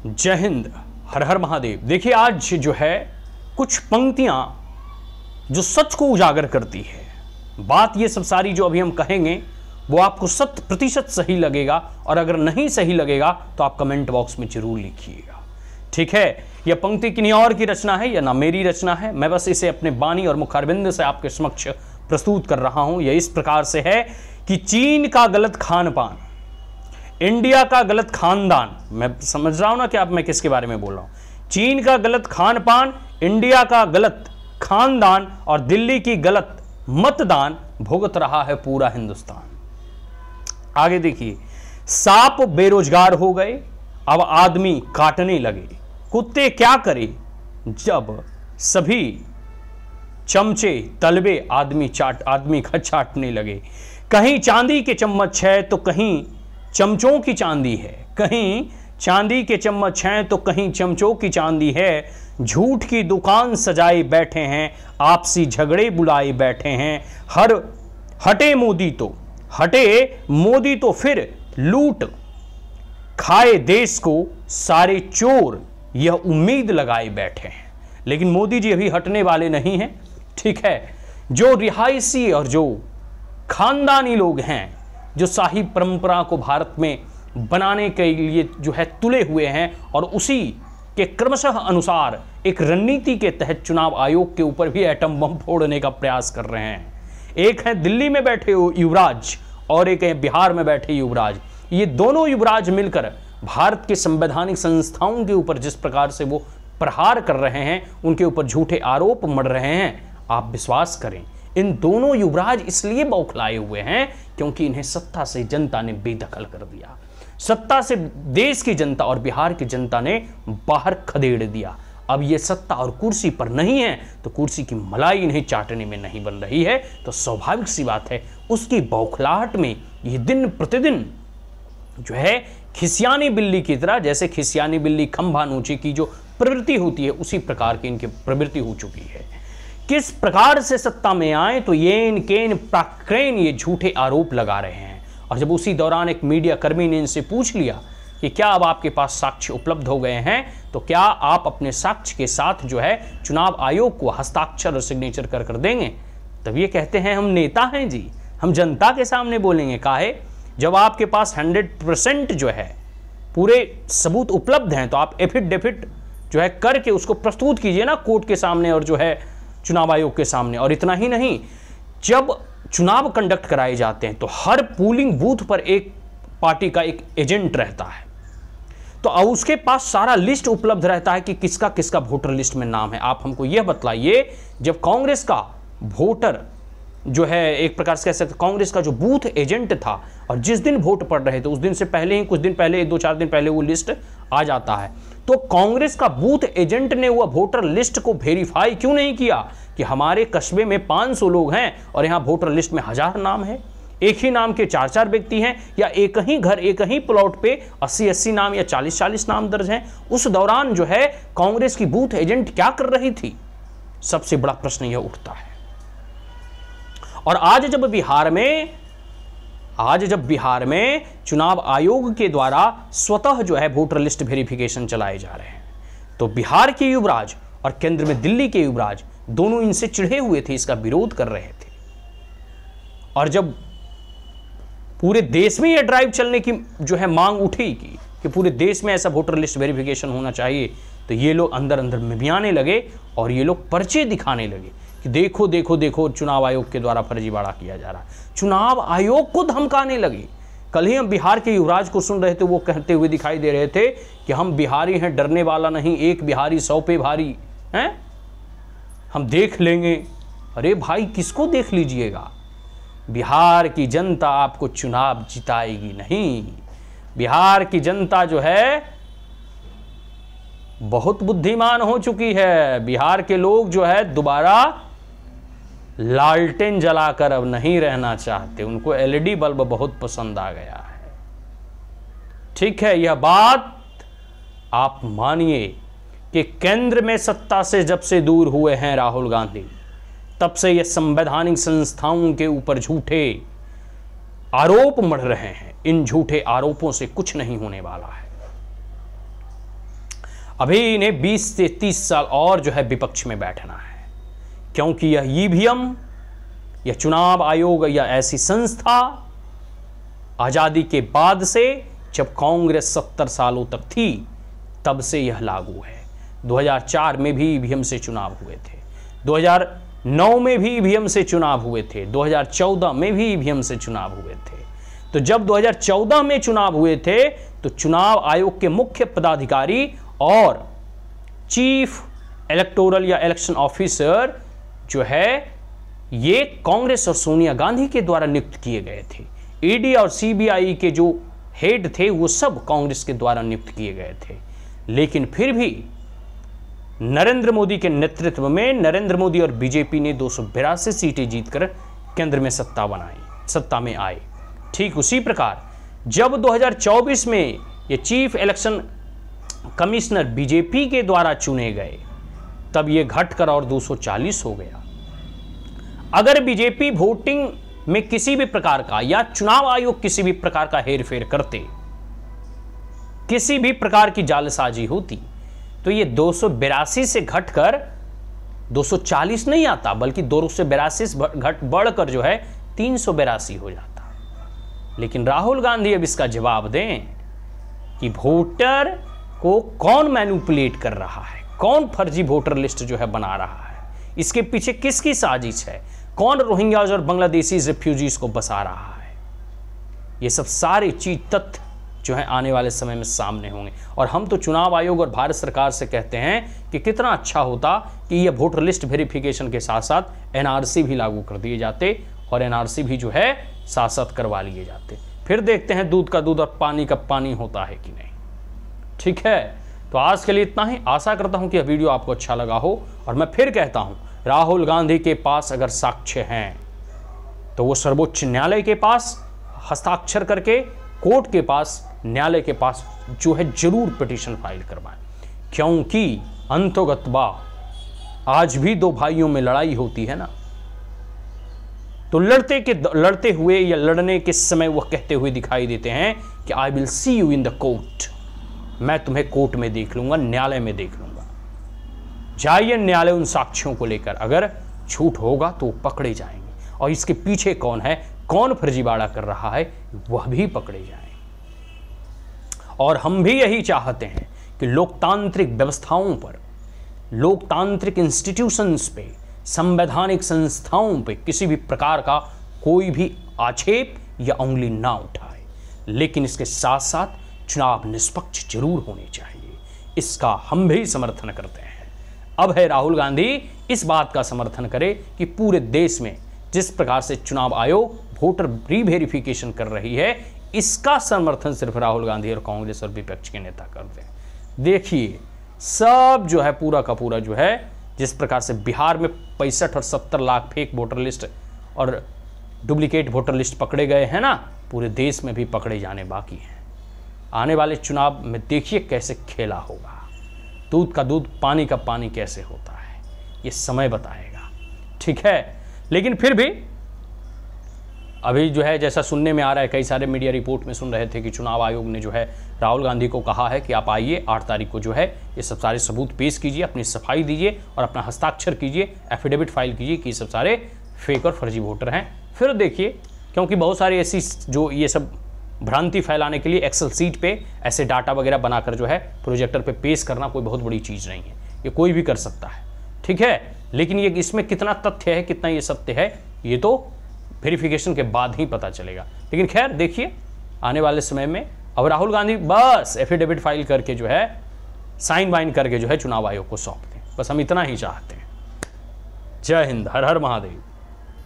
जय हिंद, हर हर महादेव। देखिए आज जो है कुछ पंक्तियां जो सच को उजागर करती है। बात ये सब सारी जो अभी हम कहेंगे वो आपको 100% सही लगेगा, और अगर नहीं सही लगेगा तो आप कमेंट बॉक्स में जरूर लिखिएगा, ठीक है। यह पंक्ति किन्हीं और की रचना है या ना मेरी रचना है, मैं बस इसे अपने बानी और मुखारबिंद से आपके समक्ष प्रस्तुत कर रहा हूं। यह इस प्रकार से है कि चीन का गलत खान पान, इंडिया का गलत खानदान, मैं समझ रहा हूं ना कि आप मैं किसके बारे में बोल रहा हूं। चीन का गलत खान पान, इंडिया का गलत खानदान और दिल्ली की गलत मतदान भुगत रहा है पूरा हिंदुस्तान। आगे देखिए, सांप बेरोजगार हो गए, अब आदमी काटने लगे। कुत्ते क्या करे जब सभी चमचे तलबे आदमी चाटने लगे। कहीं चांदी के चम्मच है तो कहीं चमचों की चांदी है, कहीं चांदी के चम्मच हैं तो कहीं चमचों की चांदी है। झूठ की दुकान सजाए बैठे हैं, आपसी झगड़े बुलाए बैठे हैं। हटे मोदी तो फिर लूट खाए देश को सारे चोर, यह उम्मीद लगाए बैठे हैं। लेकिन मोदी जी अभी हटने वाले नहीं हैं, ठीक है। जो रिहायशी और जो खानदानी लोग हैं, जो शाही परंपरा को भारत में बनाने के लिए जो है तुले हुए हैं, और उसी के क्रमशः अनुसार एक रणनीति के तहत चुनाव आयोग के ऊपर भी एटम बम फोड़ने का प्रयास कर रहे हैं। एक है दिल्ली में बैठे युवराज और एक है बिहार में बैठे युवराज। ये दोनों युवराज मिलकर भारत के संवैधानिक संस्थाओं के ऊपर जिस प्रकार से वो प्रहार कर रहे हैं, उनके ऊपर झूठे आरोप मढ़ रहे हैं, आप विश्वास करें इन दोनों युवराज इसलिए बौखलाए हुए हैं क्योंकि इन्हें सत्ता से जनता ने बेदखल कर दिया। सत्ता से देश की जनता और बिहार की जनता ने बाहर खदेड़ दिया। अब ये सत्ता और कुर्सी पर नहीं है तो कुर्सी की मलाई इन्हें चाटने में नहीं बन रही है, तो स्वाभाविक सी बात है उसकी बौखलाहट में ये दिन प्रतिदिन जो है खिसियानी बिल्ली की तरह, जैसे खिसियानी बिल्ली खंभा नोचे की जो प्रवृत्ति होती है उसी प्रकार की इनकी प्रवृत्ति हो चुकी है। किस प्रकार से सत्ता में आए तो येन केन प्राक्रेन ये झूठे आरोप लगा रहे हैं। और जब उसी दौरान एक मीडिया कर्मी ने इनसे पूछ लिया कि क्या अब आपके पास साक्ष्य उपलब्ध हो गए हैं, तो क्या आप अपने साक्ष्य के साथ जो है चुनाव आयोग को हस्ताक्षर और सिग्नेचर कर देंगे, तब ये कहते हैं हम नेता हैं जी, हम जनता के सामने बोलेंगे। काहे, जब आपके पास 100% जो है पूरे सबूत उपलब्ध हैं तो आप एफिडेविट जो है करके उसको प्रस्तुत कीजिए ना कोर्ट के सामने और जो है चुनाव आयोग के सामने। और इतना ही नहीं, जब चुनाव कंडक्ट कराए जाते हैं तो हर पोलिंग बूथ पर एक पार्टी का एक एजेंट रहता है, तो उसके पास सारा लिस्ट उपलब्ध रहता है कि किसका किसका वोटर लिस्ट में नाम है। आप हमको यह बतलाइए, जब कांग्रेस का वोटर जो है एक प्रकार से कह सकते कांग्रेस का जो बूथ एजेंट था, और जिस दिन वोट पड़ रहे थे उस दिन से पहले ही कुछ दिन पहले 2-4 दिन पहले वो लिस्ट आ जाता है, तो कांग्रेस का बूथ एजेंट ने वो वोटर लिस्ट को वेरीफाई क्यों नहीं किया कि हमारे कस्बे में 500 लोग हैं और यहाँ वोटर लिस्ट में 1000 नाम है, एक ही नाम के 4-4 व्यक्ति हैं, या एक ही घर एक ही प्लॉट पे 80-80 नाम या 40-40 नाम दर्ज हैं। उस दौरान जो है कांग्रेस की बूथ एजेंट क्या कर रही थी, सबसे बड़ा प्रश्न यह उठता है। और आज जब बिहार में चुनाव आयोग के द्वारा स्वतः जो है वोटर लिस्ट वेरिफिकेशन चलाए जा रहे हैं, तो बिहार के युवराज और केंद्र में दिल्ली के युवराज दोनों इनसे चिढ़े हुए थे, इसका विरोध कर रहे थे। और जब पूरे देश में यह ड्राइव चलने की जो है मांग उठी कि पूरे देश में ऐसा वोटर लिस्ट वेरिफिकेशन होना चाहिए, तो ये लोग अंदर अंदर मिमियाने लगे और ये लोग पर्चे दिखाने लगे कि देखो देखो देखो चुनाव आयोग के द्वारा फर्जीवाड़ा किया जा रहा है। चुनाव आयोग को धमकाने लगे। कल ही हम बिहार के युवराज को सुन रहे थे, वो कहते हुए दिखाई दे रहे थे कि हम बिहारी हैं, डरने वाला नहीं, एक बिहारी 100 पे भारी हैं, हम देख लेंगे। अरे भाई, किसको देख लीजिएगा, बिहार की जनता आपको चुनाव जिताएगी नहीं। बिहार की जनता जो है बहुत बुद्धिमान हो चुकी है। बिहार के लोग जो है दोबारा लालटेन जलाकर अब नहीं रहना चाहते, उनको एलईडी बल्ब बहुत पसंद आ गया है, ठीक है। यह बात आप मानिए कि केंद्र में सत्ता से जब से दूर हुए हैं राहुल गांधी, तब से यह संवैधानिक संस्थाओं के ऊपर झूठे आरोप मढ़ रहे हैं। इन झूठे आरोपों से कुछ नहीं होने वाला है। अभी इन्हें 20 से 30 साल और जो है विपक्ष में बैठना है, क्योंकि यह ईवीएम, यह चुनाव आयोग या ऐसी संस्था आजादी के बाद से, जब कांग्रेस 70 सालों तक थी, तब से यह लागू है। 2004 में भी ईवीएम से चुनाव हुए थे, 2009 में भी ईवीएम से चुनाव हुए थे, 2014 में भी ईवीएम से चुनाव हुए थे। तो जब 2014 में चुनाव हुए थे तो चुनाव आयोग के मुख्य पदाधिकारी और चीफ इलेक्टोरल या इलेक्शन ऑफिसर जो है ये कांग्रेस और सोनिया गांधी के द्वारा नियुक्त किए गए थे। ईडी और सीबीआई के जो हेड थे वो सब कांग्रेस के द्वारा नियुक्त किए गए थे। लेकिन फिर भी नरेंद्र मोदी के नेतृत्व में नरेंद्र मोदी और बीजेपी ने 282 सीटें जीतकर केंद्र में सत्ता में आए। ठीक उसी प्रकार जब 2024 में ये चीफ इलेक्शन कमिश्नर बीजेपी के द्वारा चुने गए, तब ये घटकर और 240 हो गया। अगर बीजेपी वोटिंग में किसी भी प्रकार का या चुनाव आयोग किसी भी प्रकार का हेरफेर करते, किसी भी प्रकार की जालसाजी होती, तो ये 282 से घटकर 240 नहीं आता, बल्कि 282 बढ़कर जो है 382 हो जाता। लेकिन राहुल गांधी अब इसका जवाब दें कि वोटर को कौन मैनिपुलेट कर रहा है, कौन फर्जी वोटर लिस्ट जो है बना रहा है, इसके पीछे किसकी साजिश है, कौन रोहिंग्याज और बांग्लादेशी रिफ्यूजीज को बसा रहा है। ये सब सारे चीज तथ्य जो है आने वाले समय में सामने होंगे। और हम तो चुनाव आयोग और भारत सरकार से कहते हैं कि कितना अच्छा होता कि ये वोटर लिस्ट वेरिफिकेशन के साथ साथ एनआरसी भी लागू कर दिए जाते और एनआरसी भी जो है साथ साथ करवा लिए जाते। फिर देखते हैं दूध का दूध और पानी का पानी होता है कि नहीं। ठीक है, तो आज के लिए इतना ही। आशा करता हूं कि यह वीडियो आपको अच्छा लगा हो। और मैं फिर कहता हूं, राहुल गांधी के पास अगर साक्ष्य हैं तो वो सर्वोच्च न्यायालय के पास हस्ताक्षर करके, कोर्ट के पास, न्यायालय के पास जो है जरूर पिटीशन फाइल करवाएं। क्योंकि अंतोगत्वा आज भी दो भाइयों में लड़ाई होती है ना, तो लड़ते हुए या लड़ने के समय वह कहते हुए दिखाई देते हैं कि I will see you in the court, मैं तुम्हें कोर्ट में देख लूंगा, न्यायालय में देख लूंगा। जाइए न्यायालय उन साक्ष्यों को लेकर, अगर झूठ होगा तो पकड़े जाएंगे और इसके पीछे कौन है, कौन फर्जीवाड़ा कर रहा है, वह भी पकड़े जाएंगे। और हम भी यही चाहते हैं कि लोकतांत्रिक व्यवस्थाओं पर, लोकतांत्रिक इंस्टीट्यूशंस पे, संवैधानिक संस्थाओं पे किसी भी प्रकार का कोई भी आक्षेप या उंगली ना उठाए। लेकिन इसके साथ साथ चुनाव निष्पक्ष जरूर होने चाहिए, इसका हम भी समर्थन करते हैं। अब है राहुल गांधी इस बात का समर्थन करे कि पूरे देश में जिस प्रकार से चुनाव आयोग वोटर रीवेरिफिकेशन कर रही है, इसका समर्थन सिर्फ राहुल गांधी और कांग्रेस और विपक्ष के नेता करते हैं। देखिए सब जो है पूरा का पूरा जो है, जिस प्रकार से बिहार में 65 और 70 लाख फेक वोटर लिस्ट और डुप्लीकेट वोटर लिस्ट पकड़े गए हैं ना, पूरे देश में भी पकड़े जाने बाकी हैं। आने वाले चुनाव में देखिए कैसे खेला होगा, दूध का दूध पानी का पानी कैसे होता है, ये समय बताएगा। ठीक है, लेकिन फिर भी अभी जो है जैसा सुनने में आ रहा है, कई सारे मीडिया रिपोर्ट में सुन रहे थे कि चुनाव आयोग ने जो है राहुल गांधी को कहा है कि आप आइए 8 तारीख को जो है ये सब सारे सबूत पेश कीजिए, अपनी सफाई दीजिए और अपना हस्ताक्षर कीजिए, एफिडेविट फाइल कीजिए कि सब सारे फेक और फर्जी वोटर हैं। फिर देखिए, क्योंकि बहुत सारी ऐसी जो ये सब भ्रांति फैलाने के लिए एक्सेल सीट पे ऐसे डाटा वगैरह बनाकर जो है प्रोजेक्टर पे पेश करना कोई बहुत बड़ी चीज़ नहीं है, ये कोई भी कर सकता है। ठीक है, लेकिन ये इसमें कितना तथ्य है, कितना ये सत्य है, ये तो वेरिफिकेशन के बाद ही पता चलेगा। लेकिन खैर देखिए आने वाले समय में अब राहुल गांधी बस एफिडेविट फाइल करके जो है साइन वाइन करके जो है चुनाव आयोग को सौंप दें, बस हम इतना ही चाहते हैं। जय हिंद, हर हर महादेव।